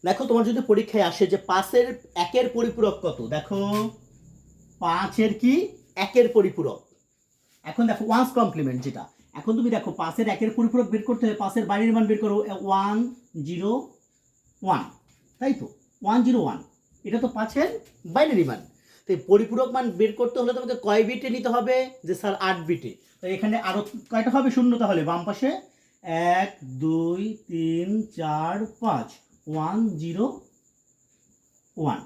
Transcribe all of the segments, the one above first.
দেখো তোমার যদি পরীক্ষায় আসে যে 5-এর 1-এর পরিপূরক কত, দেখো 5-এর কি 1-এর পরিপূরক। এখন দেখো ওয়ান্স কমপ্লিমেন্ট যেটা, এখন তুমি দেখো 5-এর 1-এর পরিপূরক বের করতে হবে, 5-এর বাইরের মান বের করো 101, তাই তো 101, এটা তো 5-এর বাইনারি মান। তো এই পরিপূরক মান বের করতে হলে তোমাকে কয় বিটে নিতে হবে, যে স্যার 8 বিটে। তো এখানে আরো কয়টা হবে শূন্য, তাহলে বাম পাশে 1 2 3 4 5, 101,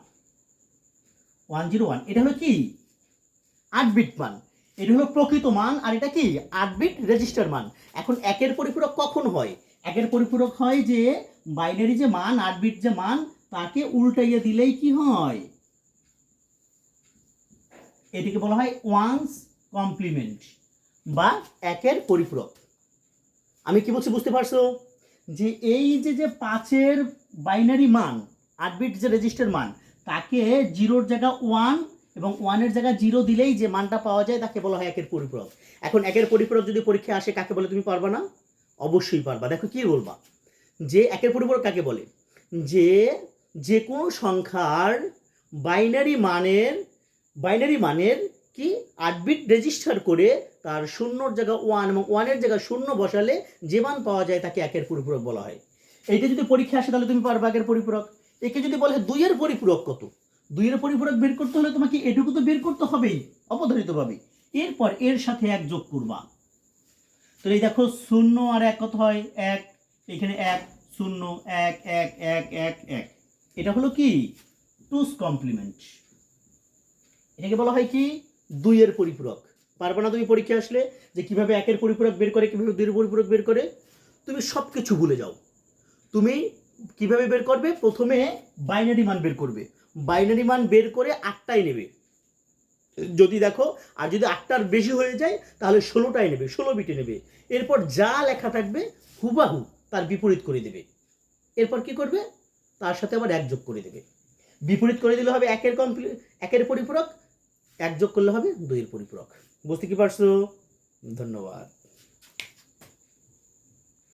এটা হলো কি 8 বিট মান, এটা হলো প্রকৃত মান, আর এটা কি 8 বিট রেজিস্টার মান। এখন 1-এর পরিপূরক কখন হয়, 1-এর পরিপূরক হয় যে বাইনারি যে মান 8 বিট যে মান তাকে উল্টাইয়ে দিলেই কি হয়, এটিকে বলা হয় ওয়ান্স কমপ্লিমেন্ট বা 1-এর পরিপূরক। আমি কি বলছি বুঝতে পারছো, যে এই যে 5-এর বাইনারি মান 8 বিট যে রেজিস্টার মান তাকে 0-র জায়গা 1 এবং 1-এর জায়গা 0 দিলেই যে মানটা পাওয়া যায় তাকে বলা হয় 1-এর পরিপূরক। এখন 1-এর পরিপূরক যদি পরীক্ষায় আসে কাকে বলে, তুমি পারবা না? অবশ্যই পারবা। দেখো কি বলবা, যে 1-এর পরিপূরক কাকে বলে, যে যে কোনো সংখ্যার বাইনারি মানের কি 8 বিট রেজিস্টার করে তার 0-র জায়গা 1 এবং 1-এর জায়গা 0 বসালে যে মান পাওয়া যায় তাকে 1-এর পরিপূরক বলা হয়। এইটা যদি পরীক্ষা আসে তাহলে তুমি পারবা 1-এর পরিপূরক। একে যদি বলে 2-এর পরিপূরক কত, 2-এর পরিপূরক বের করতে হলে তোমাকে এটুকু তো বের করতে হবেই অবধারিতভাবে, এরপর এর সাথে 1 যোগ করবা। তো এই দেখো 0 আর 1 কত হয় 1, এখানে 1 0 1 1 1 1 1, এটা হলো কি 2's কমপ্লিমেন্ট, এটাকে বলা হয় কি 2-এর পরিপূরক। পারবে না তুমি পরীক্ষা আসলে যে কিভাবে 1-এর পরিপূরক বের করে, কিভাবে 2-এর পরিপূরক বের করে, তুমি সব কিছু ভুলে যাও। তুমি কিভাবে বের করবে, প্রথমে বাইনারি মান বের করবে, বাইনারি মান বের করে 8টাই নেবে যদি দেখো, আর যদি 8টার বেশি হয়ে যায় তাহলে 16টাই নেবে, 16 বিটে নেবে। এরপর যা লেখা থাকবে হুবাহু তার বিপরীত করে দেবে। এরপর কি করবে, তার সাথে আবার 1 যোগ করে দেবে। বিপরীত করে দিলে হবে 1-এর পরিপূরক, 1 যোগ করলে হবে 2-এর পরিপূরক। বুঝতে কি পারছো? ধন্যবাদ।